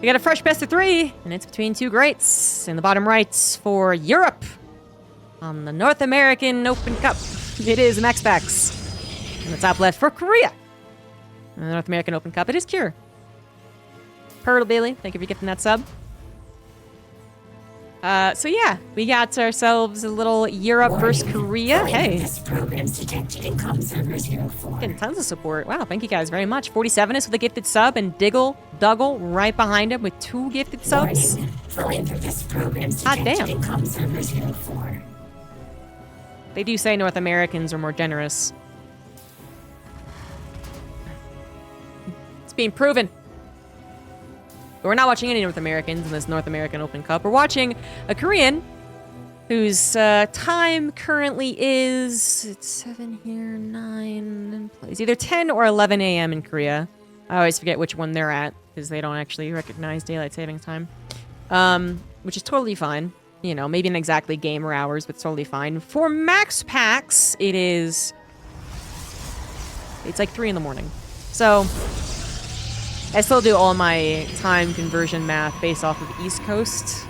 We got a fresh best of 3, and it's between 2 greats. In the bottom right for Europe on the North American Open Cup, it is MaxPax. In the top left for Korea on the North American Open Cup, it is Cure. Pearl Bailey, thank you for getting that sub. So yeah, we got ourselves a little Europe versus Korea. Hey. Getting tons of support. Wow, thank you guys very much. 47 is with a gifted sub, and Diggle Duggle right behind him with 2 gifted subs. Hot damn. They do say North Americans are more generous. It's being proven. But we're not watching any North Americans in this North American Open Cup. We're watching a Korean whose time currently is... It's 7 here, 9... It's either 10 or 11 a.m. in Korea. I always forget which one they're at, because they don't actually recognize daylight savings time. Which is totally fine. You know, maybe not exactly gamer hours, but totally fine. For MaxPax, it is... It's like 3 in the morning. So... I still do all my time conversion math based off of East Coast.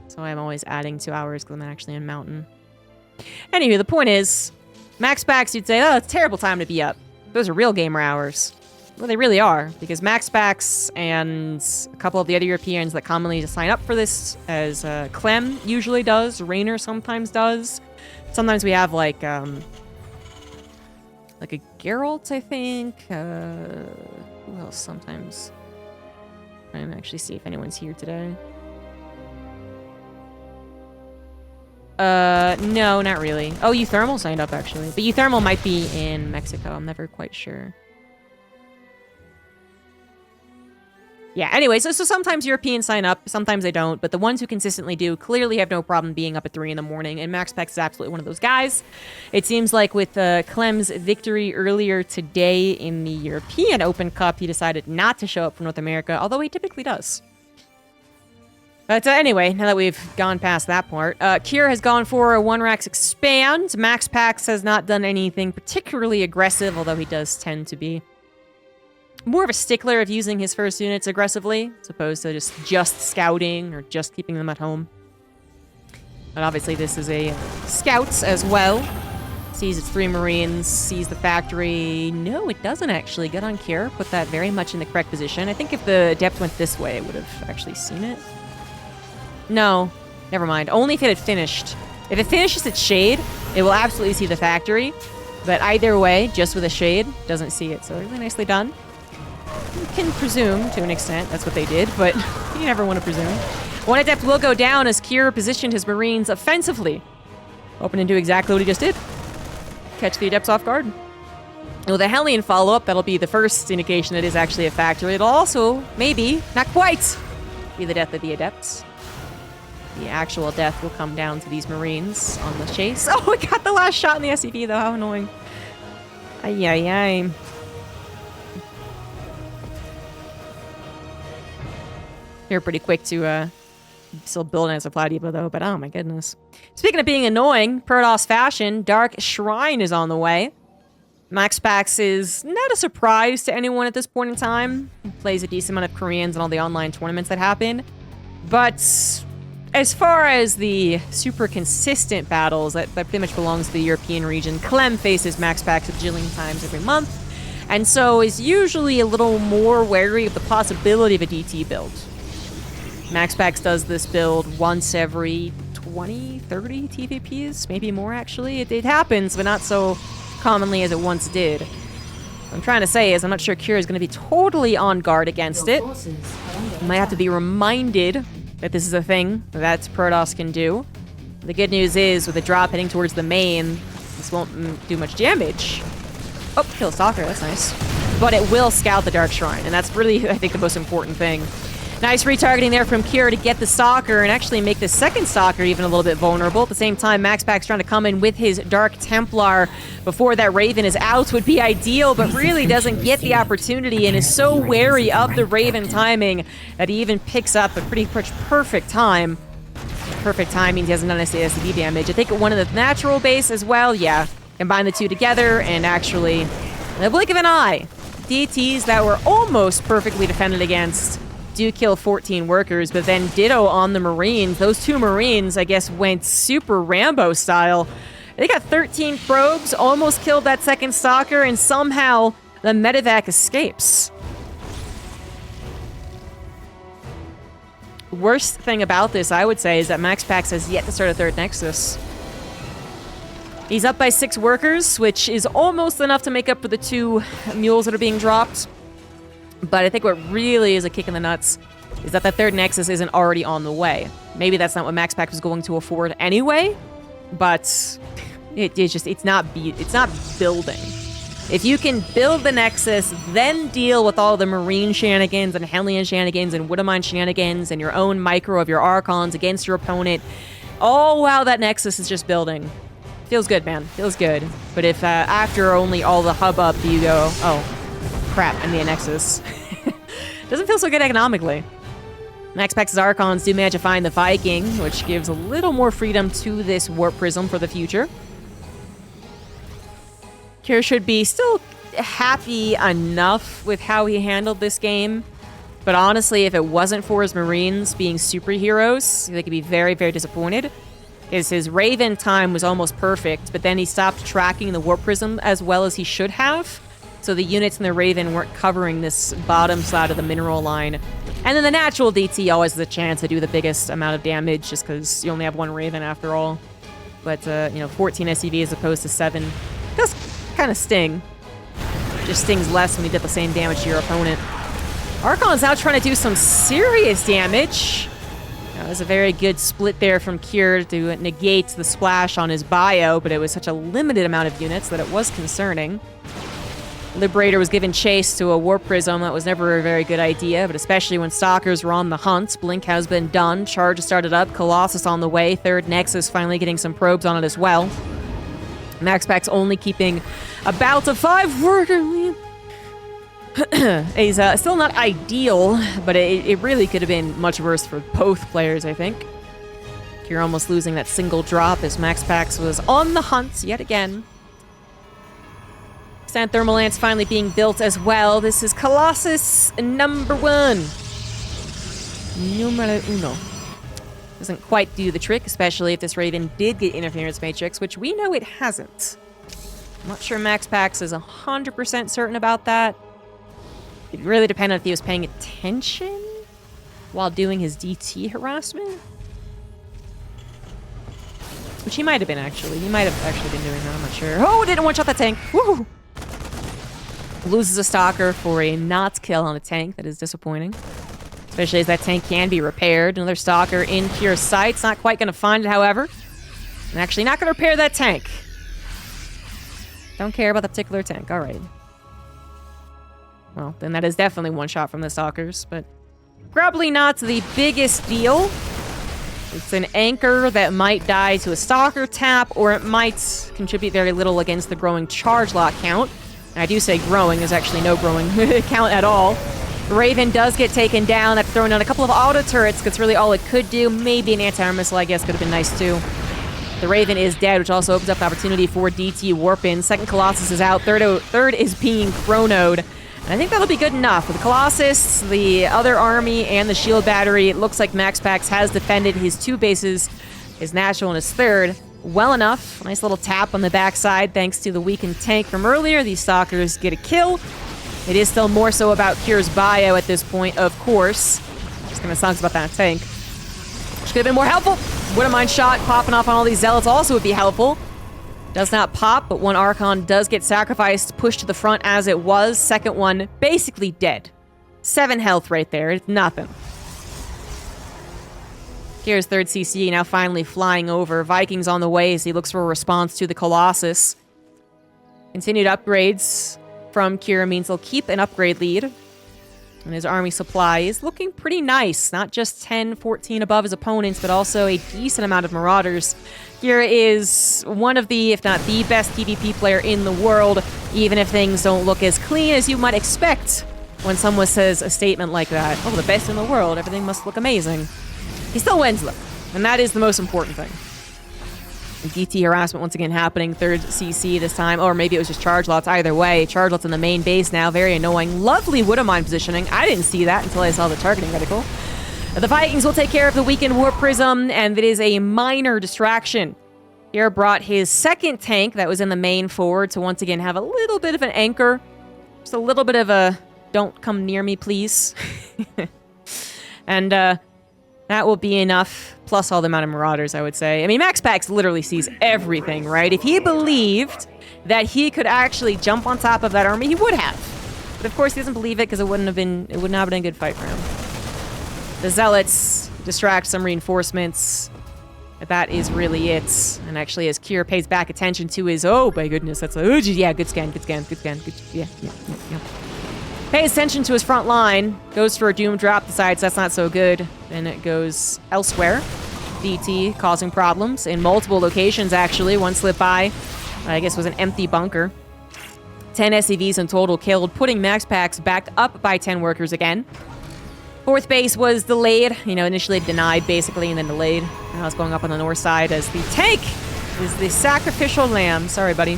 So I'm always adding 2 hours because I'm actually in Mountain. Anyway, the point is, MaxPax, you'd say, oh, it's a terrible time to be up. Those are real gamer hours. Well, they really are, because MaxPax and a couple of the other Europeans that commonly just sign up for this, as Clem usually does, Rainer sometimes does. Sometimes we have, like a Geralt, I think. Who else sometimes? I'm actually see if anyone's here today. No, not really. Oh, Euthermal signed up, actually. But Euthermal might be in Mexico. I'm never quite sure. Yeah, anyway, so sometimes Europeans sign up, sometimes they don't, but the ones who consistently do clearly have no problem being up at 3 in the morning, and MaxPax is absolutely one of those guys. It seems like with Clem's victory earlier today in the European Open Cup, he decided not to show up for North America, although he typically does. But anyway, now that we've gone past that part, Kier has gone for a 1-Rax expand. MaxPax has not done anything particularly aggressive, although he does tend to be more of a stickler of using his first units aggressively, as opposed to just scouting or just keeping them at home. But obviously this is a scouts as well. Sees its 3 Marines, sees the factory. No, it doesn't actually. Good on Kier. Put that very much in the correct position. I think if the Adept went this way, it would have actually seen it. No, never mind. Only if it had finished. If it finishes its shade, it will absolutely see the factory. But either way, just with a shade, doesn't see it. So really nicely done. You can presume, to an extent, that's what they did, but you never want to presume. One Adept will go down as Kier positioned his Marines offensively. Hoping to do exactly what he just did. Catch the Adepts off guard. With a Hellion follow-up, that'll be the first indication that it is actually a factory. It'll also, maybe, not quite, be the death of the Adepts. The actual death will come down to these Marines on the chase. Oh, we got the last shot in the SCP, though. How annoying. Ay, ay, ay. You're pretty quick to still build as a Supply Depot, though, but oh my goodness. Speaking of being annoying, Protoss fashion, Dark Shrine is on the way. MaxPax is not a surprise to anyone at this point in time. He plays a decent amount of Koreans in all the online tournaments that happen. But as far as the super consistent battles, that pretty much belongs to the European region. Clem faces MaxPax a jillion times every month, and so is usually a little more wary of the possibility of a DT build. MaxPax does this build once every 20, 30 TVPs, maybe more actually. It happens, but not so commonly as it once did. What I'm trying to say is I'm not sure Kira is going to be totally on guard against it. You might have to be reminded that this is a thing that Protoss can do. The good news is, with a drop heading towards the main, this won't do much damage. Oh, kill a Stalker, that's nice. But it will scout the Dark Shrine, and that's really, I think, the most important thing. Nice retargeting there from Kira to get the Stalker and actually make the second Stalker even a little bit vulnerable. At the same time, MaxPax trying to come in with his Dark Templar before that Raven is out would be ideal, but really doesn't get the opportunity and is so wary of the Raven timing that he even picks up a pretty much perfect time. Perfect time means he hasn't done any SCP damage. I think one of the natural base as well, yeah. Combine the two together and actually, in the blink of an eye, DTs that were almost perfectly defended against do kill 14 workers, but then ditto on the Marines. Those 2 Marines, I guess, went super Rambo style. They got 13 probes, almost killed that second Stalker, and somehow the medevac escapes. Worst thing about this, I would say, is that MaxPax has yet to start a 3rd Nexus. He's up by 6 workers, which is almost enough to make up for the 2 mules that are being dropped. But I think what really is a kick in the nuts is that the 3rd Nexus isn't already on the way. Maybe that's not what MaxPax was going to afford anyway, but it's not building. If you can build the Nexus, then deal with all the Marine shenanigans and Hellion shenanigans and Widowmine shenanigans and your own micro of your Archons against your opponent, oh wow, that Nexus is just building. Feels good, man. Feels good. But if after only all the hubbub do you go, oh, crap, I need a Nexus. Doesn't feel so good economically. MaxPax's Archons do manage to find the Viking, which gives a little more freedom to this Warp Prism for the future. Kier should be still happy enough with how he handled this game. But honestly, if it wasn't for his Marines being superheroes, they could be very, very disappointed. Because his Raven time was almost perfect, but then he stopped tracking the Warp Prism as well as he should have. So the units in the Raven weren't covering this bottom side of the mineral line. And then the natural DT always has a chance to do the biggest amount of damage just because you only have 1 Raven after all. But, 14 SCV as opposed to 7 does kind of sting. Just stings less when you did the same damage to your opponent. Archon's now trying to do some serious damage. That was a very good split there from Kier to negate the splash on his bio, but it was such a limited amount of units that it was concerning. Liberator was given chase to a Warp Prism. That was never a very good idea, but especially when Stalkers were on the hunt. Blink has been done. Charge started up. Colossus on the way. 3rd Nexus finally getting some probes on it as well. MaxPax only keeping about a 5 worker lead. He's still not ideal, but it really could have been much worse for both players, I think. You're almost losing that single drop as MaxPax was on the hunt yet again. Sand Thermal Lance finally being built as well. This is Colossus number 1. Numero uno. Doesn't quite do the trick, especially if this Raven did get Interference Matrix, which we know it hasn't. I'm not sure MaxPax is 100% certain about that. It really depended on if he was paying attention while doing his DT harassment. Which he might have been, actually. He might have actually been doing that, I'm not sure. Oh, didn't one-shot that tank! Woo! Loses a Stalker for a not kill on a tank. That is disappointing. Especially as that tank can be repaired. Another Stalker in pure sights. Not quite going to find it, however. And actually not going to repair that tank. Don't care about the particular tank. All right. Well, then that is definitely one shot from the Stalkers, but probably not the biggest deal. It's an anchor that might die to a Stalker tap, or it might contribute very little against the growing charge lock count. And I do say growing, there's actually no growing count at all. Raven does get taken down. That's thrown out a couple of auto turrets. That's really all it could do. Maybe an anti-armor missile, I guess, could have been nice too. The Raven is dead, which also opens up the opportunity for DT warp-in. Second Colossus is out. Third is being chronoed. And I think that'll be good enough. With the Colossus, the other army, and the shield battery, it looks like MaxPax has defended his 2 bases, his natural and his 3rd, well enough. Nice little tap on the backside thanks to the weakened tank from earlier. These Stalkers get a kill. It is still more so about Kier's bio at this point, of course. Just gonna suck about that tank. Which could have been more helpful. Widowmine shot popping off on all these Zealots also would be helpful. Does not pop, but one Archon does get sacrificed, pushed to the front as it was. Second one, basically dead. 7 health right there. It's nothing. Here's 3rd CC now finally flying over. Vikings on the way as he looks for a response to the Colossus. Continued upgrades from Kier means he'll keep an upgrade lead. And his army supply is looking pretty nice. Not just 10, 14 above his opponents, but also a decent amount of Marauders. Kier is one of the, if not the best PvP player in the world, even if things don't look as clean as you might expect when someone says a statement like that. Oh, the best in the world, everything must look amazing. He still wins, though, and that is the most important thing. DT harassment once again happening. Third CC this time. Or maybe it was just charge lots. Either way, charge lots in the main base now. Very annoying. Lovely Widow Mine positioning. I didn't see that until I saw the targeting reticle. The Vikings will take care of the weakened Warp Prism, and it is a minor distraction. Here brought his second tank that was in the main forward to once again have a little bit of an anchor. Just a little bit of a, don't come near me, please. And that will be enough, plus all the amount of Marauders, I would say. I mean, MaxPax literally sees everything, right? If he believed that he could actually jump on top of that army, he would have. But of course, he doesn't believe it because it would not have been a good fight for him. The Zealots distract some reinforcements. That is really it. And actually, as Kier pays back attention to his, oh my goodness, that's a, oh, yeah, good scan, yeah. Pays attention to his front line, goes for a Doom drop, decides that's not so good, and it goes elsewhere. DT causing problems in multiple locations, actually. One slip by, I guess was an empty bunker. 10 SCVs in total killed, putting MaxPax back up by 10 workers again. Fourth base was delayed, initially denied basically, and then delayed. Now it's going up on the north side as the tank is the sacrificial lamb. Sorry, buddy.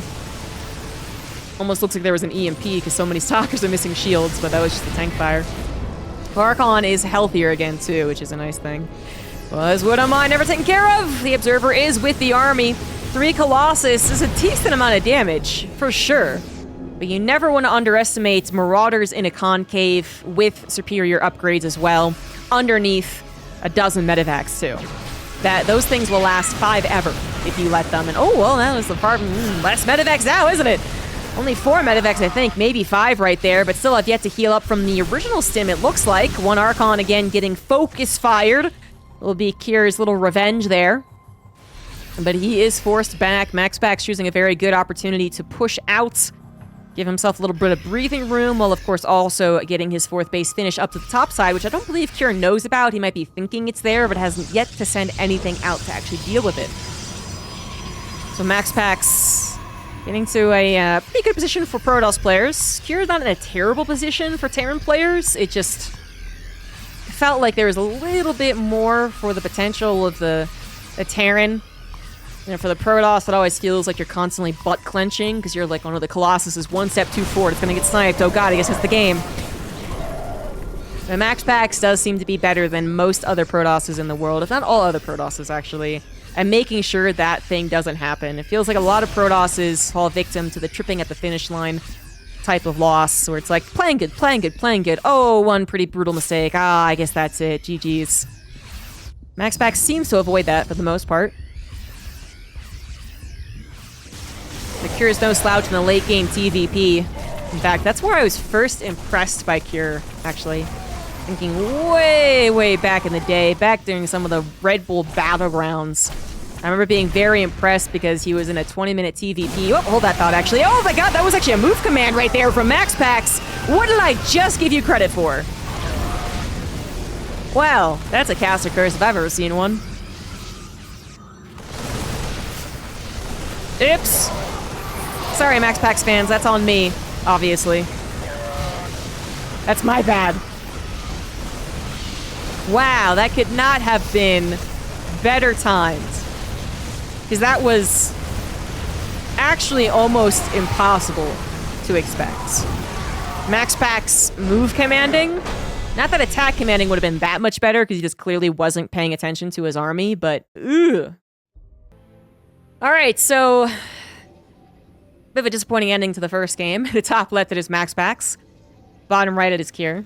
Almost looks like there was an EMP because so many stalkers are missing shields, but that was just the tank fire. Archon is healthier again too, which is a nice thing. Was Widow Mine never taken care of? The Observer is with the army. 3 Colossus is a decent amount of damage, for sure. But you never want to underestimate Marauders in a concave with superior upgrades as well. Underneath a dozen medevacs too. Those things will last 5 ever if you let them. And oh, well, that was the part less medevacs now, isn't it? Only 4 medevacs, I think. Maybe 5 right there, but still have yet to heal up from the original stim, it looks like. One Archon again getting focus fired. Will be Kier's little revenge there. But he is forced back. MaxPax choosing a very good opportunity to push out. Give himself a little bit of breathing room, while of course also getting his 4th base finish up to the top side, which I don't believe Kier knows about. He might be thinking it's there, but hasn't yet to send anything out to actually deal with it. So MaxPax getting to a pretty good position for Protoss players. Kier's not in a terrible position for Terran players. It just felt like there was a little bit more for the potential of the Terran. For the Protoss, it always feels like you're constantly butt clenching because you're like, oh no, the Colossus is 1 step too forward. It's going to get sniped. Oh god, I guess it's the game. The MaxPax does seem to be better than most other Protosses in the world, if not all other Protosses, actually, and making sure that thing doesn't happen. It feels like a lot of Protosses fall victim to the tripping at the finish line type of loss, where it's like, playing good. Oh, one pretty brutal mistake. Ah, I guess that's it. GG's. MaxPax seems to avoid that for the most part. The Cure is no slouch in the late game TVP. In fact, that's where I was first impressed by Cure, actually. Thinking way back in the day, back during some of the Red Bull Battlegrounds. I remember being very impressed because he was in a 20-minute TVP. Oh, hold that thought, actually. Oh my god, that was actually a move command right there from MaxPax. What did I just give you credit for? Well, that's a caster curse if I've ever seen one. Oops. Sorry, MaxPax fans, that's on me, obviously. That's my bad. Wow, that could not have been better timed. Because that was actually almost impossible to expect. MaxPax move commanding? Not that attack commanding would have been that much better, because he just clearly wasn't paying attention to his army, but ugh. Alright, so bit of a disappointing ending to the first game. The top left, it is MaxPax. Bottom right, it is Kier.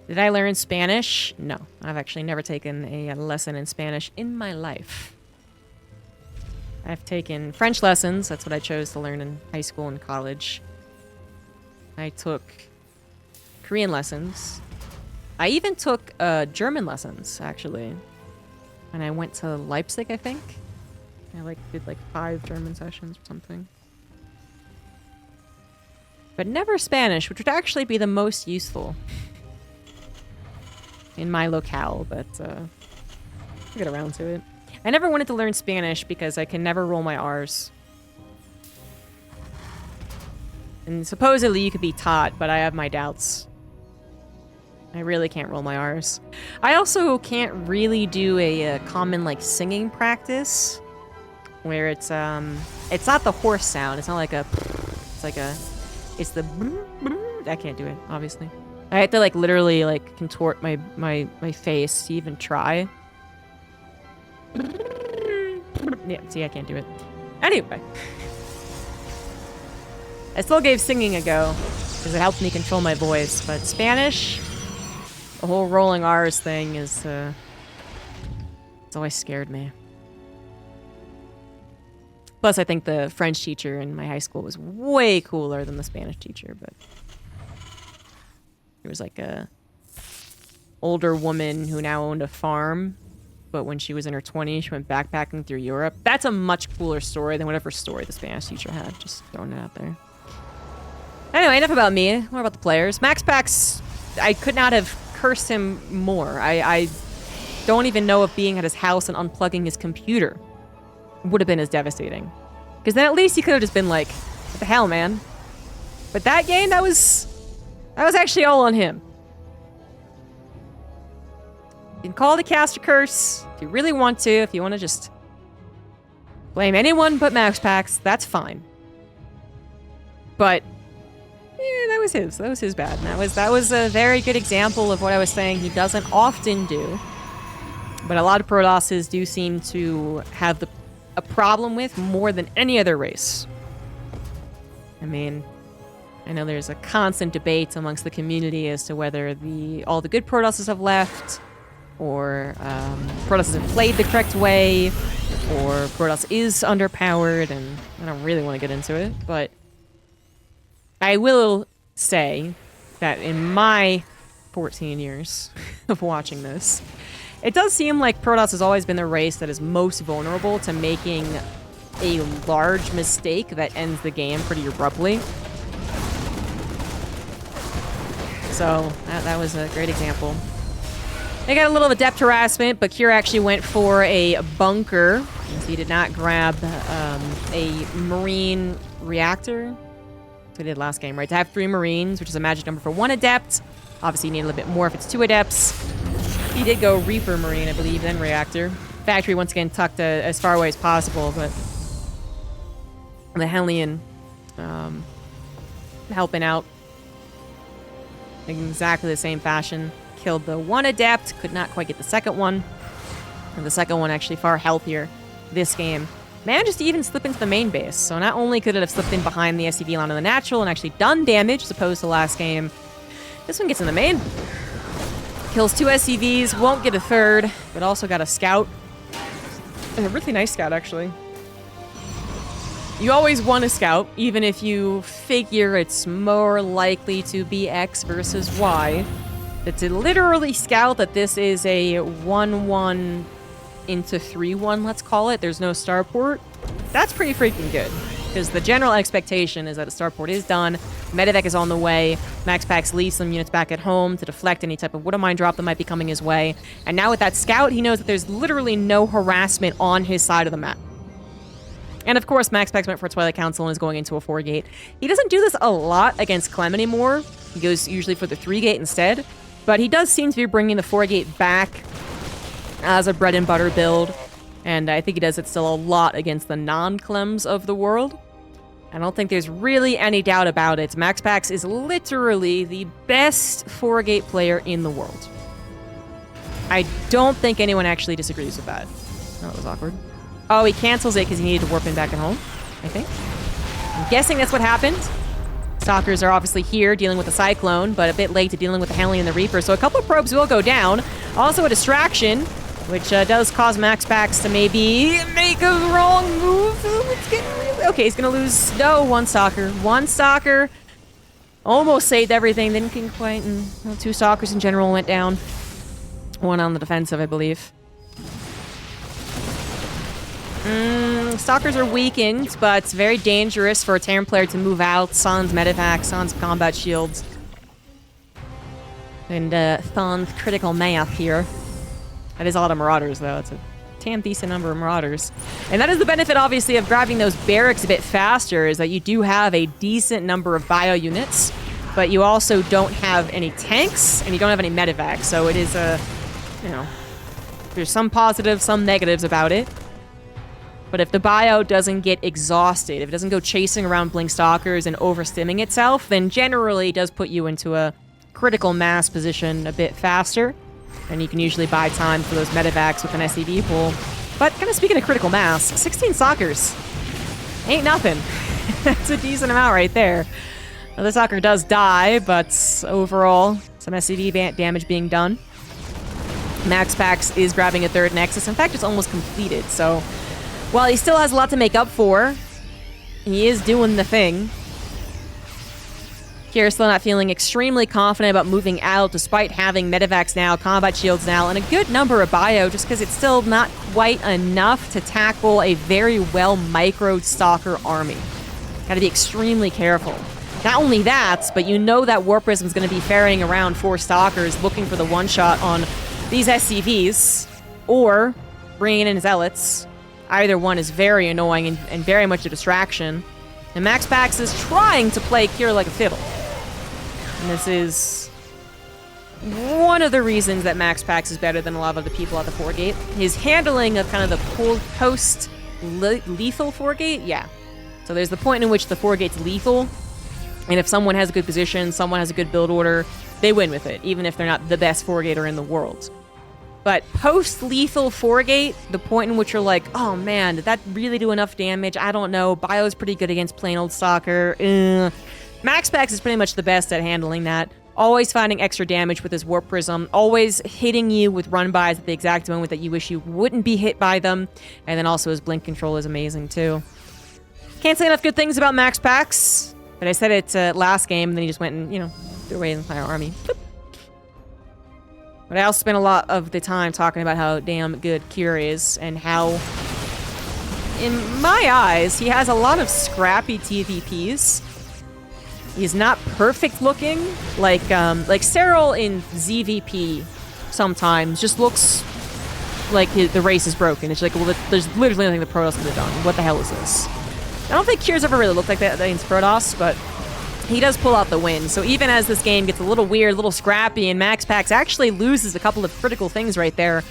Did I learn Spanish? No. I've actually never taken a lesson in Spanish in my life. I've taken French lessons. That's what I chose to learn in high school and college. I took Korean lessons. I even took German lessons, actually. And I went to Leipzig, I think. I did 5 German sessions or something. But never Spanish, which would actually be the most useful in my locale, but I'll get around to it. I never wanted to learn Spanish because I can never roll my R's. And supposedly you could be taught, but I have my doubts. I really can't roll my R's. I also can't really do a common, like, singing practice where it's not the horse sound. It's not like a, it's like a, it's the, I can't do it, obviously. I have to, like, literally, like, contort my face to even try. Yeah, see, I can't do it. Anyway. I still gave singing a go, because it helped me control my voice, but Spanish, the whole rolling R's thing is, it's always scared me. Plus, I think the French teacher in my high school was way cooler than the Spanish teacher, but... There was, like, a older woman who now owned a farm, but when she was in her 20s, she went backpacking through Europe. That's a much cooler story than whatever story the Spanish teacher had. Just throwing it out there. Anyway, enough about me. More about the players. MaxPax, I could not have cursed him more. I don't even know if being at his house and unplugging his computer would have been as devastating. Because then at least he could have just been like, what the hell, man? But that game, that was actually all on him. You can call it a caster curse if you really want to. If you want to just blame anyone but MaxPax, that's fine. But yeah, that was his. That was his bad. And that was a very good example of what I was saying he doesn't often do. But a lot of Protosses do seem to have a problem with more than any other race. I mean, I know there's a constant debate amongst the community as to whether all the good Protosses have left, or Protosses have played the correct way, or Protoss is underpowered, and I don't really want to get into it, but I will say that in my 14 years of watching this, it does seem like Protoss has always been the race that is most vulnerable to making a large mistake that ends the game pretty abruptly. So, that was a great example. They got a little adept harassment, but Cure actually went for a bunker. He did not grab a marine reactor. That's what he did last game, right? To have 3 marines, which is a magic number for 1 adept. Obviously, you need a little bit more if it's 2 adepts. He did go Reaper Marine, I believe, then Reactor. Factory, once again, tucked as far away as possible, but the Hellion helping out in exactly the same fashion. Killed the 1 adept, could not quite get the second one. And the second one actually far healthier this game. Managed to even slip into the main base, so not only could it have slipped in behind the SCV line of the natural and actually done damage as opposed to last game, this one gets in the main. Kills 2 SCVs, won't get a third, but also got a scout. And a really nice scout, actually. You always want a scout, even if you figure it's more likely to be X versus Y. But to literally scout that this is a 1-1 into 3-1, let's call it, there's no starport, that's pretty freaking good. Because the general expectation is that a starport is done, medevac is on the way, MaxPax leaves some units back at home to deflect any type of Wood of Mine drop that might be coming his way. And now with that scout, he knows that there's literally no harassment on his side of the map. And of course, MaxPax went for Twilight Council and is going into a 4-gate. He doesn't do this a lot against Clem anymore. He goes usually for the 3-gate instead. But he does seem to be bringing the 4-gate back as a bread and butter build. And I think he does it still a lot against the non-Clems of the world. I don't think there's really any doubt about it. MaxPax is literally the best 4-gate player in the world. I don't think anyone actually disagrees with that. That was awkward. Oh, he cancels it because he needed to warp in back at home, I think. I'm guessing that's what happened. Stalkers are obviously here dealing with the Cyclone, but a bit late to dealing with the Hellion and the Reaper, so a couple of probes will go down. Also a distraction, which does cause MaxPax to maybe make a wrong move. It's getting really... Okay, he's going to lose... No, 1 Stalker. 1 Stalker. Almost saved everything. Didn't quite... And, well, 2 Stalkers in general went down. 1 on the defensive, I believe. Stalkers are weakened, but it's very dangerous for a Terran player to move out. Sans medevac, sans combat shields. And Thon's critical math here. That is a lot of Marauders, though. It's a damn decent number of Marauders. And that is the benefit, obviously, of grabbing those barracks a bit faster, is that you do have a decent number of bio units but you also don't have any tanks, and you don't have any medevacs, so it is a, you know, there's some positives, some negatives about it. But if the bio doesn't get exhausted, if it doesn't go chasing around Blink Stalkers and overstimming itself, then generally it does put you into a critical mass position a bit faster. And you can usually buy time for those medevacs with an SCV pool. But kind of speaking of critical mass, 16 Stalkers ain't nothing. That's a decent amount right there. Now, the Stalker does die, but overall, some SCV damage being done. MaxPax is grabbing a third Nexus. In fact, it's almost completed. So while he still has a lot to make up for, he is doing the thing. Kira's still not feeling extremely confident about moving out, despite having medevacs now, combat shields now, and a good number of bio, just because it's still not quite enough to tackle a very well microed Stalker army. Gotta be extremely careful. Not only that, but you know that Warp Prism's gonna be ferrying around 4 Stalkers looking for the one-shot on these SCVs, or bringing in Zealots. Either one is very annoying and very much a distraction. And MaxPax is trying to play Kira like a fiddle. And this is one of the reasons that MaxPax is better than a lot of the people at the 4-gate. His handling of kind of the post-lethal 4-gate, yeah. So there's the point in which the 4-gate's lethal, and if someone has a good position, someone has a good build order, they win with it, even if they're not the best 4-gater in the world. But post-lethal 4-gate, the point in which you're like, oh man, did that really do enough damage? I don't know. Bio's pretty good against plain old Stalker. MaxPax is pretty much the best at handling that. Always finding extra damage with his Warp Prism. Always hitting you with run-bys at the exact moment that you wish you wouldn't be hit by them. And then also his blink control is amazing too. Can't say enough good things about MaxPax. But I said it last game, and then he just went and, you know, threw away the entire army. Boop. But I also spent a lot of the time talking about how damn good Kira is, and how, in my eyes, he has a lot of scrappy TVPs. He's not perfect looking, like Serral in ZVP sometimes just looks like the race is broken. It's like, well, there's literally nothing the Protoss could have done. What the hell is this? I don't think Kira's ever really looked like that against Protoss, but he does pull out the win. So even as this game gets a little weird, a little scrappy, and MaxPax actually loses a couple of critical things right there,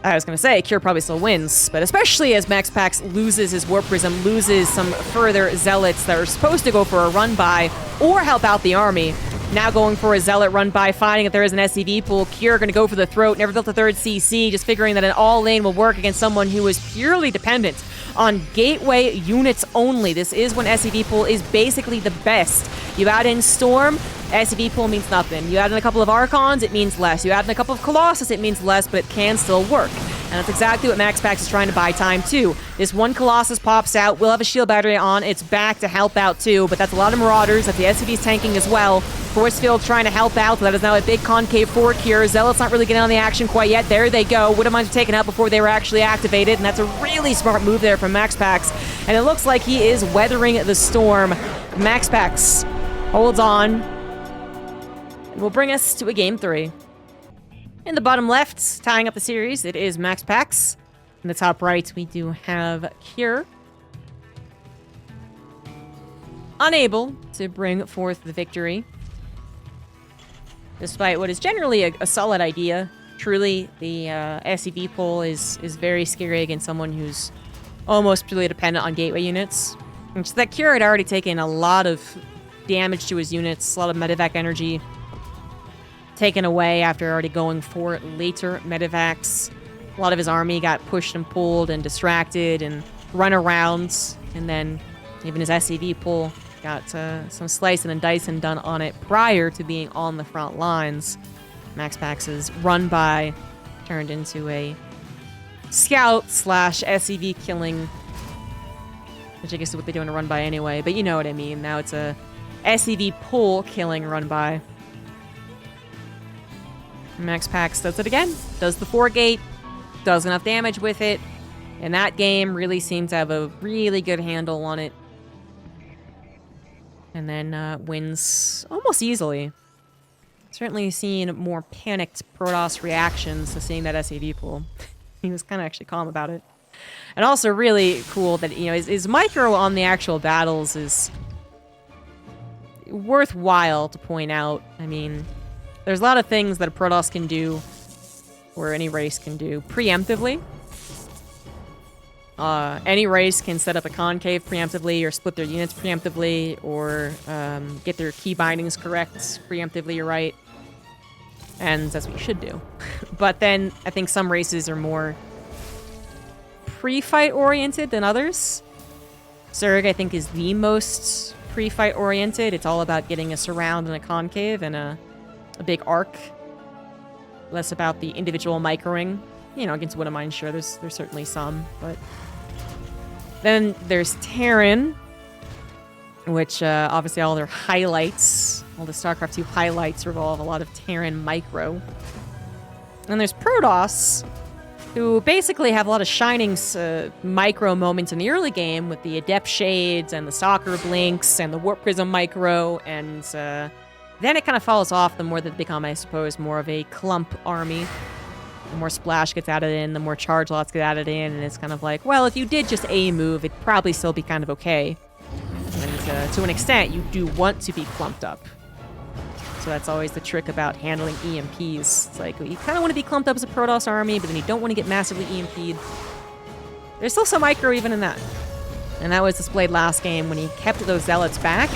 I was going to say, Kira probably still wins, but especially as MaxPax loses his Warp Prism, loses some further Zealots that are supposed to go for a run-by or help out the army. Now going for a Zealot run-by, finding that there is an SCV pool. Kira going to go for the throat, never built a third CC, just figuring that an all-lane will work against someone who is purely dependent on gateway units only. This is when SCV pool is basically the best. You add in Storm, SCV pool means nothing. You add in a couple of Archons, it means less. You add in a couple of Colossus, it means less, but it can still work. And that's exactly what MaxPax is trying to buy time too. This one Colossus pops out, we'll have a shield battery on, it's back to help out too, but that's a lot of Marauders, that the SCV's tanking as well. Force Field trying to help out, so that is now a big concave fork here. Zealot's not really getting on the action quite yet. There they go. Wouldn't mind taken out before they were actually activated, and that's a really smart move there from MaxPax. And it looks like he is weathering the storm. MaxPax holds on, and will bring us to a Game 3. In the bottom left, tying up the series, it is MaxPax. In the top right, we do have Cure. Unable to bring forth the victory, despite what is generally a solid idea. Truly, the SCV pull is very scary against someone who's almost purely dependent on gateway units. And so that Cure had already taken a lot of damage to his units, a lot of medevac energy taken away after already going for later medevacs. A lot of his army got pushed and pulled and distracted and run around, and then even his SCV pull got some slicing and dicing done on it prior to being on the front lines. MaxPax's run-by turned into a scout/SCV killing, which I guess is what they do in a run-by anyway, but you know what I mean. Now it's a SCV pull killing run-by. MaxPax does it again. Does the 4-gate. Does enough damage with it. And that game really seemed to have a really good handle on it. And then wins almost easily. Certainly seen more panicked Protoss reactions to seeing that SAV pool. He was kind of actually calm about it. And also really cool that, you know, his micro on the actual battles is worthwhile to point out. I mean, there's a lot of things that a Protoss can do, or any race can do, preemptively. Any race can set up a concave preemptively, or split their units preemptively, or get their key bindings correct preemptively, you're right. And that's what you should do. But then, I think some races are more pre-fight oriented than others. Zerg, I think, is the most pre-fight oriented. It's all about getting a surround and a concave and a big arc. Less about the individual microing. You know, against Widowmine, sure, there's certainly some, but... Then there's Terran, which obviously all their highlights, all the StarCraft 2 highlights revolve a lot of Terran micro. And there's Protoss, who basically have a lot of shining micro moments in the early game with the Adept Shades and the Stalker Blinks and the Warp Prism micro, and then it kind of falls off the more that they become, I suppose, more of a clump army. The more splash gets added in, the more charge lots get added in, and it's kind of like, well, if you did just a move, it'd probably still be kind of okay. And to an extent, you do want to be clumped up. So that's always the trick about handling EMPs. It's like, you kind of want to be clumped up as a Protoss army, but then you don't want to get massively EMP'd. There's still some micro even in that. And that was displayed last game when he kept those Zealots back,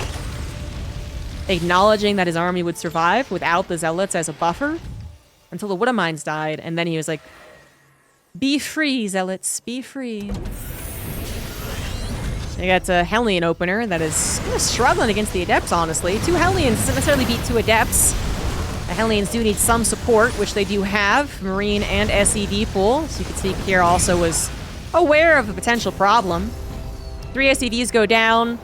acknowledging that his army would survive without the Zealots as a buffer, until the Widowmines died, and then he was like, be free, Zealots, be free. You got a Hellion opener that is kind of struggling against the Adepts, honestly. 2 Hellions doesn't necessarily beat 2 Adepts. The Hellions do need some support, which they do have. Marine and SED pool. So you can see Pierre also was aware of a potential problem. 3 SEDs go down.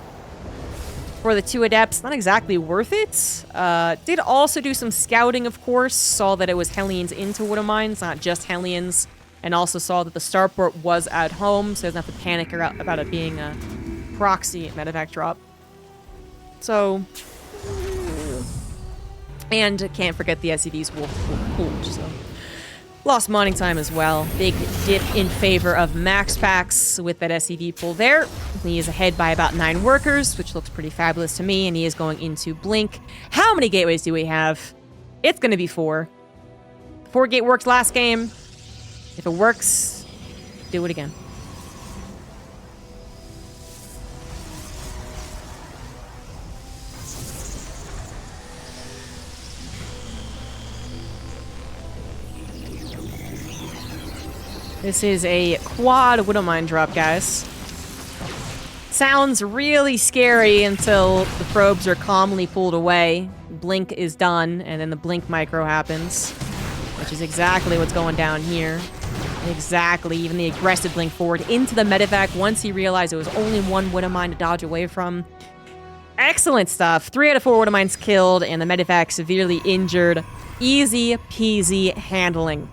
For the 2 Adepts, not exactly worth it. Did also do some scouting, of course. Saw that it was Hellions into Widowmines, not just Hellions. And also saw that the starport was at home, so he doesn't have to panic about it being a proxy medevac drop. So... And can't forget the SED's Wolf Pool, so... Lost mining time as well. Big dip in favor of MaxPax with that SED pool there. He is ahead by about 9 workers, which looks pretty fabulous to me, and he is going into Blink. How many gateways do we have? It's going to be 4. 4 gate worked last game. If it works, do it again. This is a quad Widowmine drop, guys. Sounds really scary until the probes are calmly pulled away. Blink is done, and then the Blink micro happens, which is exactly what's going down here. Exactly, even the aggressive Blink forward into the medevac once he realized it was only 1 Widowmine to dodge away from. Excellent stuff. 3 out of 4 Widowmines killed, and the medevac severely injured. Easy peasy handling.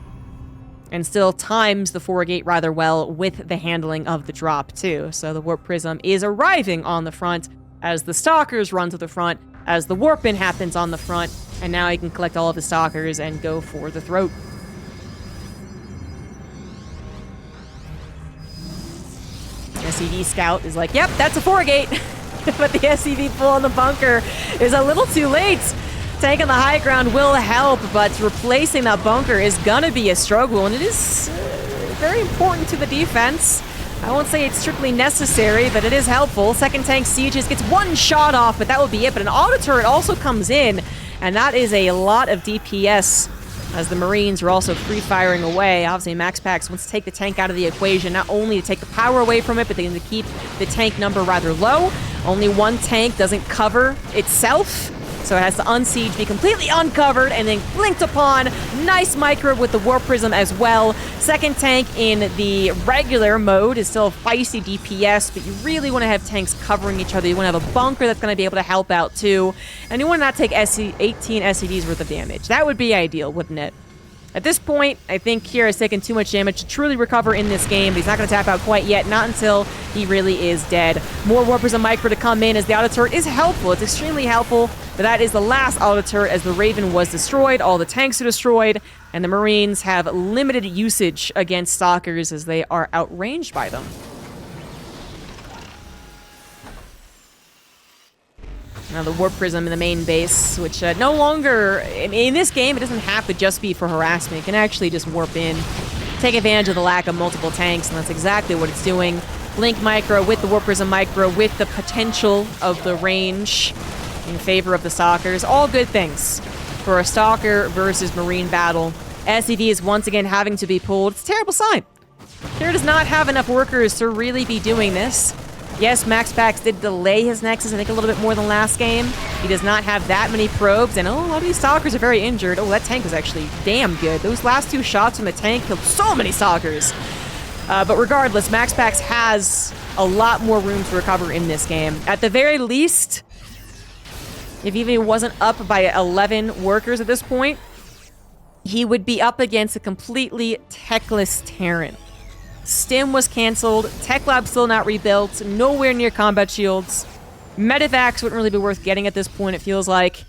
And still times the 4 gate rather well with the handling of the drop, too. So the Warp Prism is arriving on the front as the Stalkers run to the front, as the Warp-In happens on the front, and now he can collect all of the Stalkers and go for the throat. SED Scout is like, yep, that's a 4 gate. But the SED pull on the bunker is a little too late. Taking the high ground will help, but replacing that bunker is gonna be a struggle, and it is very important to the defense. I won't say it's strictly necessary, but it is helpful. Second tank Sieges gets 1 shot off, but that would be it. But an auto turret also comes in, and that is a lot of DPS, as the Marines are also free-firing away. Obviously, MaxPax wants to take the tank out of the equation, not only to take the power away from it, but they need to keep the tank number rather low. Only 1 tank doesn't cover itself, so it has to unsiege, be completely uncovered, and then blinked upon. Nice micro with the Warp Prism as well. Second tank in the regular mode is still feisty DPS, but you really want to have tanks covering each other. You want to have a bunker that's going to be able to help out too. And you want to not take 18 SCDs worth of damage. That would be ideal, wouldn't it? At this point, I think Kier has taken too much damage to truly recover in this game, but he's not going to tap out quite yet, not until he really is dead. More Warp Prism micro to come in as the auto turret is helpful. It's extremely helpful, but that is the last auto turret as the Raven was destroyed, all the tanks are destroyed, and the Marines have limited usage against Stalkers as they are outranged by them. Now the Warp Prism in the main base, which no longer... In this game, it doesn't have to just be for harassment. It can actually just warp in, take advantage of the lack of multiple tanks, and that's exactly what it's doing. Blink Micro with the Warp Prism Micro with the potential of the range in favor of the Stalkers. All good things for a Stalker versus Marine battle. SCV is once again having to be pulled. It's a terrible sign. Here does not have enough workers to really be doing this. Yes, MaxPax did delay his Nexus, I think, a little bit more than last game. He does not have that many probes, and a lot of these Stalkers are very injured. Oh, that tank was actually damn good. Those last 2 shots from the tank killed so many Stalkers. But regardless, MaxPax has a lot more room to recover in this game. At the very least, if even he wasn't up by 11 workers at this point, he would be up against a completely techless Terran. Stim was canceled, Tech Lab still not rebuilt, nowhere near combat shields. Medivacs wouldn't really be worth getting at this point, it feels like.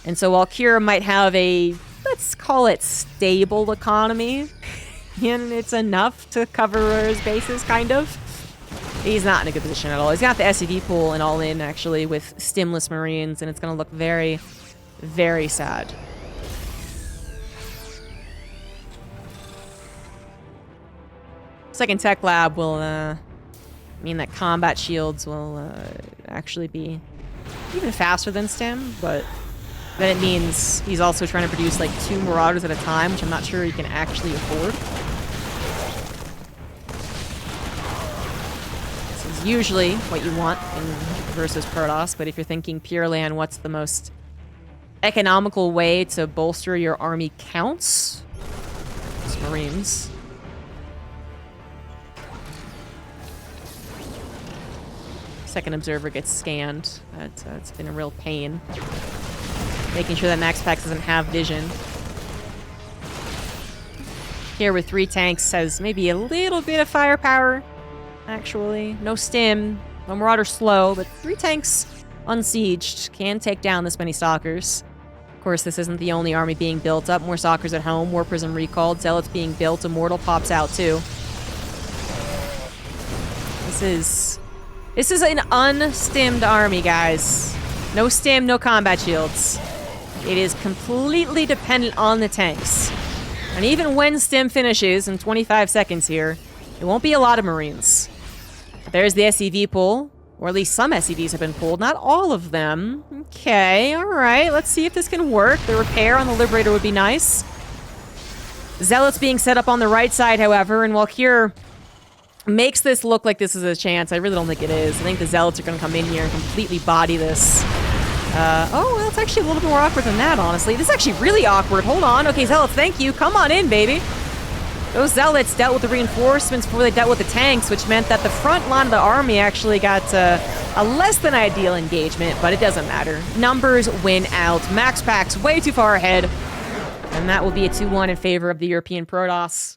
And so while Kira might have a, let's call it, stable economy, and it's enough to cover his bases, kind of, he's not in a good position at all. He's got the SCV pool and all in, actually, with stimless Marines, and it's going to look very, very sad. Second Tech Lab will mean that combat shields will actually be even faster than Stim, but then it means he's also trying to produce like 2 Marauders at a time, which I'm not sure he can actually afford. This is usually what you want in versus Protoss, but if you're thinking purely on what's the most economical way to bolster your army counts, it's Marines. Second Observer gets scanned. It's been a real pain. Making sure that MaxPax doesn't have vision. Here with 3 tanks has maybe a little bit of firepower, actually. No Stim, no Marauder slow, but 3 tanks unsieged can take down this many Stalkers. Of course, this isn't the only army being built up. More Stalkers at home, War Prism recalled, Zealots being built, Immortal pops out too. This is an unstimmed army, guys. No Stim, no combat shields. It is completely dependent on the tanks. And even when Stim finishes in 25 seconds here, it won't be a lot of Marines. There's the SCV pull, or at least some SCVs have been pulled, not all of them. Okay, alright, let's see if this can work. The repair on the Liberator would be nice. Zealots being set up on the right side, however, and while here makes this look like this is a chance, I really don't think it is. I think the Zealots are going to come in here and completely body this. Oh, well, it's actually a little bit more awkward than that, honestly. This is actually really awkward. Hold on. Okay, Zealots, thank you. Come on in, baby. Those Zealots dealt with the reinforcements before they dealt with the tanks, which meant that the front line of the army actually got a less than ideal engagement, but it doesn't matter. Numbers win out. MaxPax way too far ahead, and that will be a 2-1 in favor of the European Protoss.